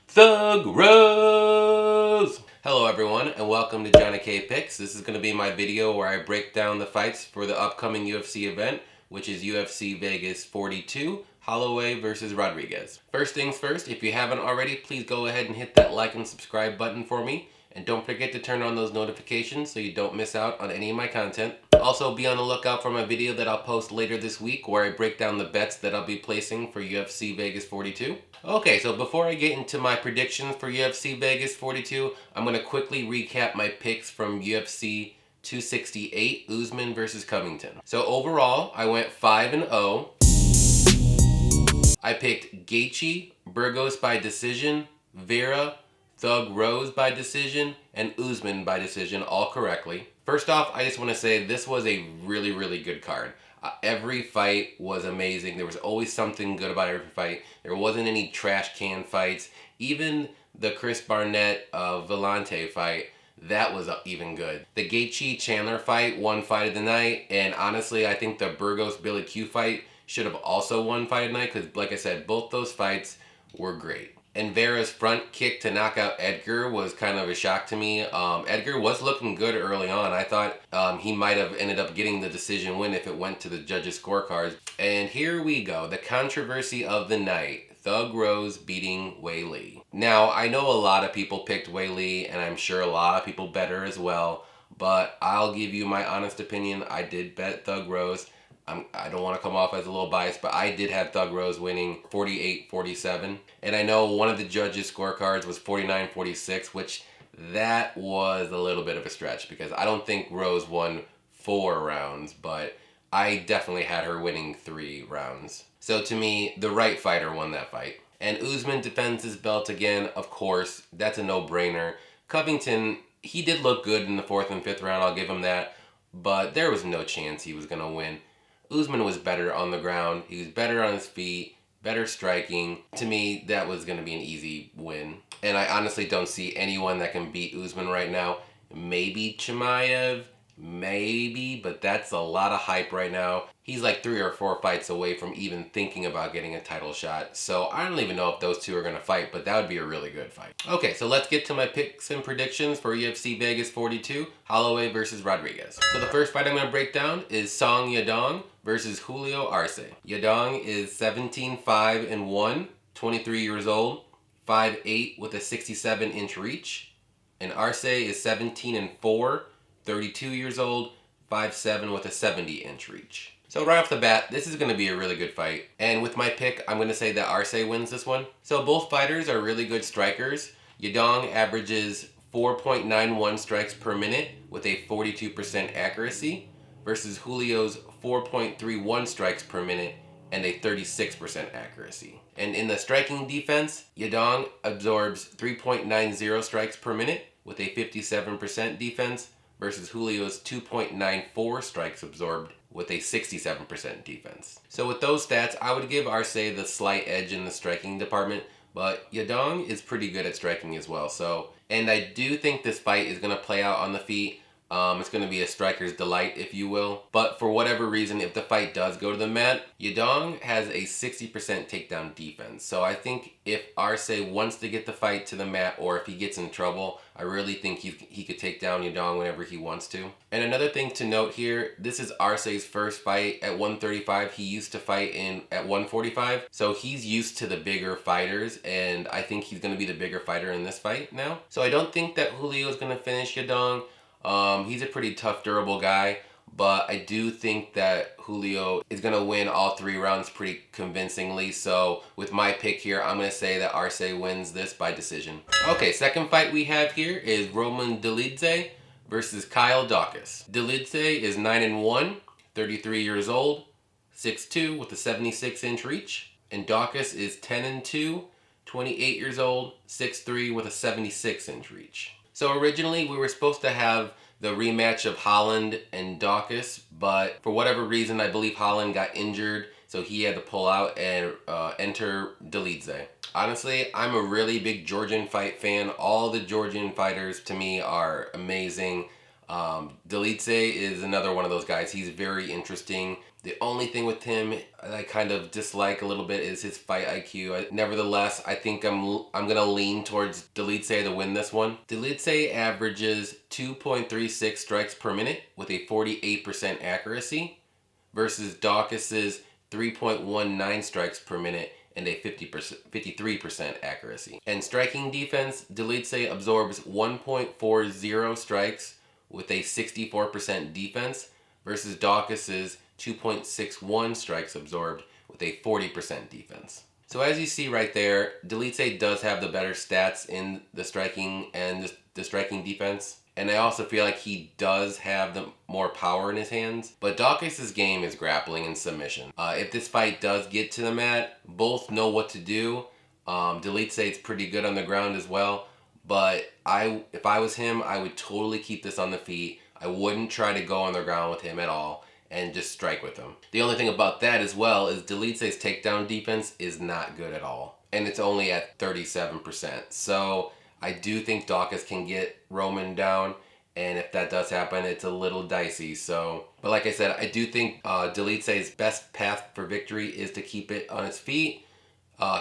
Thug Rose! Hello everyone and welcome to Johnny K Picks. This is going to be my video where I break down the fights for the upcoming UFC event, which is UFC Vegas 42, Holloway versus Rodriguez. First things first, if you haven't already, please go ahead and hit that like and subscribe button for me. And don't forget to turn on those notifications so you don't miss out on any of my content. Also, be on the lookout for my video that I'll post later this week where I break down the bets that I'll be placing for UFC Vegas 42. Okay, so before I get into my predictions for UFC Vegas 42, I'm going to quickly recap my picks from UFC 268, Usman versus Covington. So overall, I went 5-0. I picked Gaethje, Burgos by decision, Vera, Thug Rose by decision, and Usman by decision, all correctly. First off, I just want to say this was a really, really good card. Every fight was amazing. There was always something good about every fight. There wasn't any trash can fights. Even the Chris Barnett-Vellante fight, that was even good. The Gaethje-Chandler fight won fight of the night, and honestly, I think the Burgos-Billy Q fight should have also won fight of the night because, like I said, both those fights were great. And Vera's front kick to knock out Edgar was kind of a shock to me. Edgar was looking good early on. I thought he might have ended up getting the decision win if it went to the judges' scorecards. And here we go, the controversy of the night. Thug Rose beating Weili. Now, I know a lot of people picked Weili, and I'm sure a lot of people bet her as well. But I'll give you my honest opinion. I did bet Thug Rose. I don't want to come off as a little biased, but I did have Thug Rose winning 48-47. And I know one of the judges' scorecards was 49-46, which that was a little bit of a stretch because I don't think Rose won 4 rounds, but I definitely had her winning 3 rounds. So to me, the right fighter won that fight. And Usman defends his belt again, of course. That's a no-brainer. Covington, he did look good in the 4th and 5th round, I'll give him that. But there was no chance he was going to win. Usman was better on the ground. He was better on his feet, better striking. To me, that was going to be an easy win. And I honestly don't see anyone that can beat Usman right now. Maybe Chimaev, maybe, but that's a lot of hype right now. He's like 3 or 4 fights away from even thinking about getting a title shot. So I don't even know if those two are going to fight, but that would be a really good fight. Okay, so let's get to my picks and predictions for UFC Vegas 42, Holloway versus Rodriguez. So the first fight I'm going to break down is Song Yadong versus Julio Arce. Yadong is 17-5-1, 23 years old, 5'8" with a 67-inch reach. And Arce is 17-4, 32 years old, 5'7" with a 70-inch reach. So right off the bat, this is going to be a really good fight. And with my pick, I'm going to say that Arce wins this one. So both fighters are really good strikers. Yadong averages 4.91 strikes per minute with a 42% accuracy versus Julio's 4.31 strikes per minute and a 36% accuracy. And in the striking defense, Yadong absorbs 3.90 strikes per minute with a 57% defense versus Julio's 2.94 strikes absorbed with a 67% defense. So with those stats, I would give Arce the slight edge in the striking department, but Yadong is pretty good at striking as well. And I do think this fight is going to play out on the feet. It's going to be a striker's delight, if you will. But for whatever reason, if the fight does go to the mat, Yadong has a 60% takedown defense. So I think if Arce wants to get the fight to the mat, or if he gets in trouble, I really think he could take down Yadong whenever he wants to. And another thing to note here, this is Arce's first fight at 135. He used to fight at 145. So he's used to the bigger fighters, and I think he's going to be the bigger fighter in this fight now. So I don't think that Julio is going to finish Yadong. He's a pretty tough, durable guy, but I do think that Julio is going to win all 3 rounds pretty convincingly. So with my pick here, I'm going to say that Arce wins this by decision. Okay, second fight we have here is Roman Dolidze versus Kyle Daukaus. Dolidze is 9-1, 33 years old, 6'2" with a 76-inch reach. And Daukaus is 10-2, 28 years old, 6'3" with a 76-inch reach. So originally we were supposed to have the rematch of Holland and Daukaus, but for whatever reason, I believe Holland got injured, so he had to pull out and enter Dolidze. Honestly, I'm a really big Georgian fight fan. All the Georgian fighters to me are amazing. Dolidze is another one of those guys. He's very interesting. The only thing with him I kind of dislike a little bit is his fight IQ. Nevertheless, I think I'm gonna lean towards Dolidze to win this one. Dolidze averages 2.36 strikes per minute with a 48% accuracy versus Daukaus's 3.19 strikes per minute and a 53% accuracy. And striking defense, Dolidze absorbs 1.40 strikes with a 64% defense versus Daukaus's 2.61 strikes absorbed with a 40% defense. So as you see right there, Dolidze does have the better stats in the striking and the striking defense. And I also feel like he does have the more power in his hands. But Daukaus' game is grappling and submission. If this fight does get to the mat, both know what to do. Dolidze is pretty good on the ground as well. But if I was him, I would totally keep this on the feet. I wouldn't try to go on the ground with him at all and just strike with him. The only thing about that as well is Dolidze's takedown defense is not good at all. And it's only at 37%. So I do think Daukaus can get Roman down. And if that does happen, it's a little dicey. But like I said, I do think Dolidze's best path for victory is to keep it on his feet,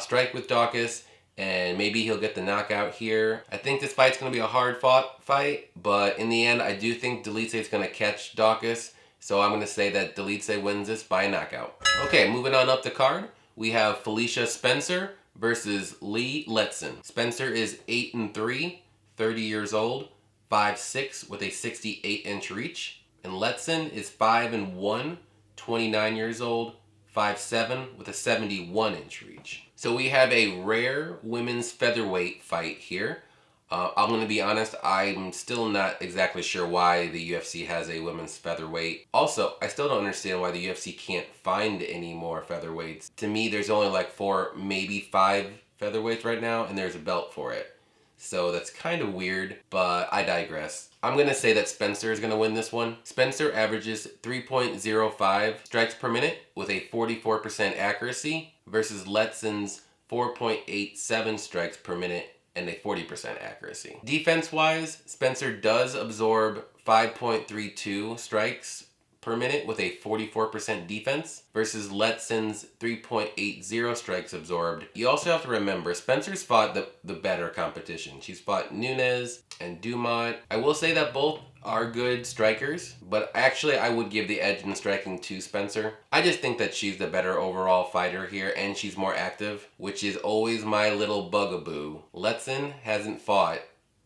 strike with Daukaus, and maybe he'll get the knockout here. I think this fight's going to be a hard-fought fight, but in the end, I do think Dolidze is going to catch Daukaus, so I'm going to say that Dolidze wins this by knockout. Okay, moving on up the card, we have Felicia Spencer versus Lee Letson. Spencer is 8-3, 30 years old, 5'6", with a 68-inch reach, and Letson is 5-1, 29 years old, 5'7", with a 71-inch reach. So we have a rare women's featherweight fight here. I'm going to be honest, I'm still not exactly sure why the UFC has a women's featherweight. Also, I still don't understand why the UFC can't find any more featherweights. To me, there's only like 4, maybe 5 featherweights right now, and there's a belt for it. So that's kind of weird, but I digress. I'm going to say that Spencer is going to win this one. Spencer averages 3.05 strikes per minute with a 44% accuracy versus Letson's 4.87 strikes per minute and a 40% accuracy. Defense-wise, Spencer does absorb 5.32 strikes per minute with a 44% defense versus Letson's 3.80 strikes absorbed. You also have to remember, Spencer's fought the better competition. She's fought Nunes and Dumont. I will say that both are good strikers, but actually I would give the edge in striking to Spencer. I just think that she's the better overall fighter here, and she's more active, which is always my little bugaboo. Letson hasn't fought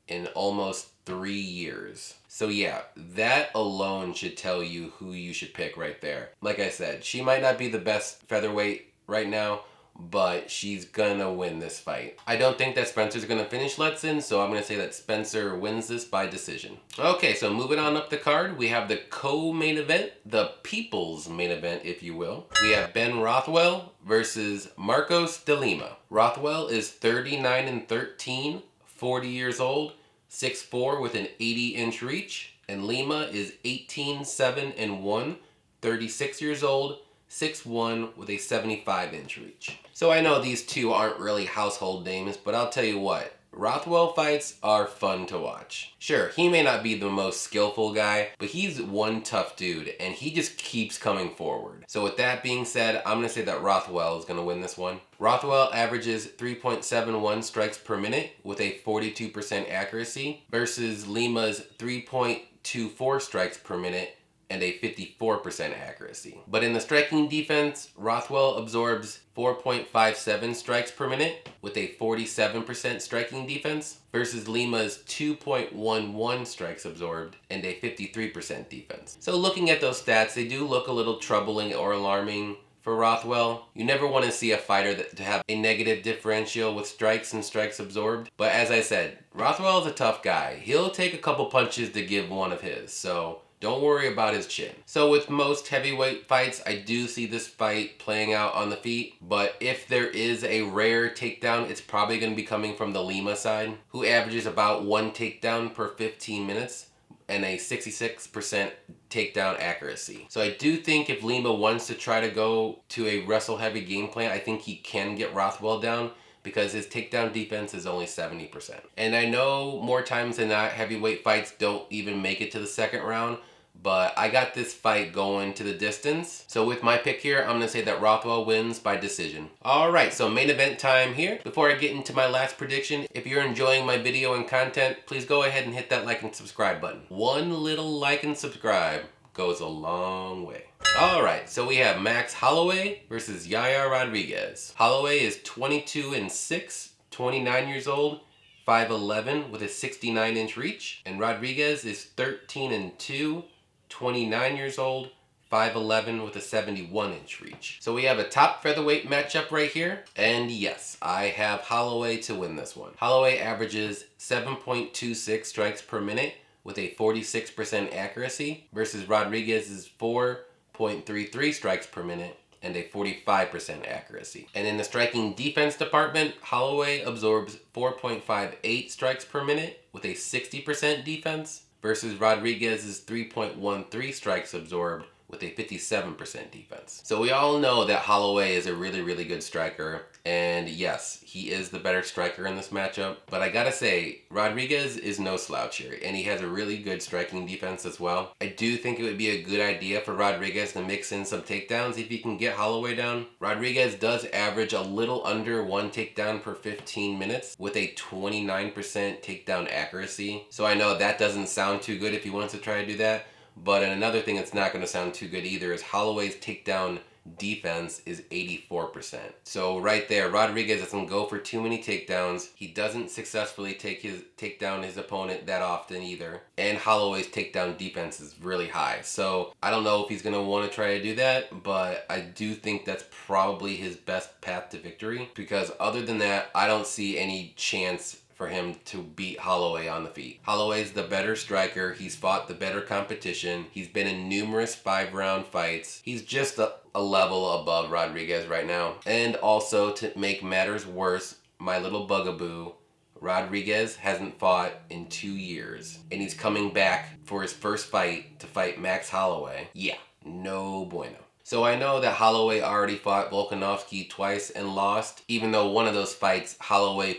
in almost 3 years. So yeah, that alone should tell you who you should pick right there. Like I said, she might not be the best featherweight right now, but she's gonna win this fight. I don't think that Spencer's gonna finish Letson, so I'm gonna say that Spencer wins this by decision. Okay, so moving on up the card, we have the co-main event, the people's main event, if you will. We have Ben Rothwell versus Marcos de Lima. Rothwell is 39-13, 40 years old, 6'4" with an 80-inch reach, and Lima is 18-7-1, 36 years old, 6'1" with a 75-inch reach. So I know these two aren't really household names, but I'll tell you what, Rothwell fights are fun to watch. Sure, he may not be the most skillful guy, but he's one tough dude, and he just keeps coming forward. So with that being said, I'm going to say that Rothwell is going to win this one. Rothwell averages 3.71 strikes per minute with a 42% accuracy versus Lima's 3.24 strikes per minute and a 54% accuracy. But in the striking defense, Rothwell absorbs 4.57 strikes per minute with a 47% striking defense versus Lima's 2.11 strikes absorbed and a 53% defense. So looking at those stats, they do look a little troubling or alarming for Rothwell. You never want to see a fighter to have a negative differential with strikes and strikes absorbed. But as I said, Rothwell is a tough guy. He'll take a couple punches to give one of his. So don't worry about his chin. So with most heavyweight fights, I do see this fight playing out on the feet. But if there is a rare takedown, it's probably going to be coming from the Lima side, who averages about 1 takedown per 15 minutes and a 66% takedown accuracy. So I do think if Lima wants to try to go to a wrestle heavy game plan, I think he can get Rothwell down. because his takedown defense is only 70%. And I know more times than not, heavyweight fights don't even make it to the second round, but I got this fight going to the distance. So with my pick here, I'm going to say that Rothwell wins by decision. Alright, so main event time here. Before I get into my last prediction, if you're enjoying my video and content, please go ahead and hit that like and subscribe button. One little like and subscribe goes a long way. Alright, so we have Max Holloway versus Yair Rodriguez. Holloway is 22-6, 29 years old, 5'11" with a 69-inch reach. And Rodriguez is 13-2, 29 years old, 5'11" with a 71-inch reach. So we have a top featherweight matchup right here. And yes, I have Holloway to win this one. Holloway averages 7.26 strikes per minute with a 46% accuracy versus Rodriguez's 4.33 strikes per minute and a 45% accuracy. And in the striking defense department, Holloway absorbs 4.58 strikes per minute with a 60% defense versus Rodriguez's 3.13 strikes absorbed with a 57% defense. So we all know that Holloway is a really, really good striker. And yes, he is the better striker in this matchup. But I gotta say, Rodriguez is no slouch here. And he has a really good striking defense as well. I do think it would be a good idea for Rodriguez to mix in some takedowns if he can get Holloway down. Rodriguez does average a little under 1 takedown per 15 minutes with a 29% takedown accuracy. So I know that doesn't sound too good if he wants to try to do that. But another thing that's not going to sound too good either is Holloway's takedown defense is 84%. So right there, Rodriguez doesn't go for too many takedowns. He doesn't successfully take down his opponent that often either. And Holloway's takedown defense is really high. So I don't know if he's going to want to try to do that, but I do think that's probably his best path to victory. Because other than that, I don't see any chance for him to beat Holloway on the feet. Holloway's the better striker. He's fought the better competition. He's been in numerous 5-round fights. He's just a level above Rodriguez right now. And also, to make matters worse, my little bugaboo, Rodriguez hasn't fought in 2 years. And he's coming back for his first fight to fight Max Holloway. Yeah, no bueno. So I know that Holloway already fought Volkanovski twice and lost, even though one of those fights, Holloway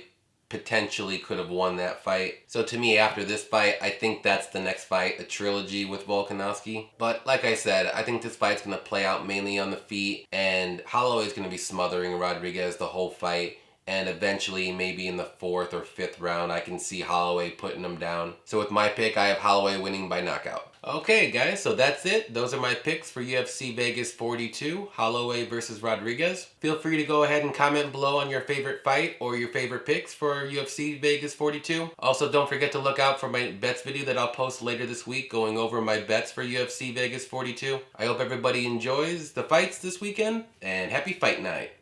potentially could have won that fight. So to me, after this fight, I think that's the next fight, a trilogy with Volkanovski. But like I said, I think this fight's going to play out mainly on the feet, and Holloway's going to be smothering Rodriguez the whole fight. And eventually, maybe in the 4th or 5th round, I can see Holloway putting him down. So with my pick, I have Holloway winning by knockout. Okay, guys, so that's it. Those are my picks for UFC Vegas 42, Holloway versus Rodriguez. Feel free to go ahead and comment below on your favorite fight or your favorite picks for UFC Vegas 42. Also, don't forget to look out for my bets video that I'll post later this week going over my bets for UFC Vegas 42. I hope everybody enjoys the fights this weekend, and happy fight night.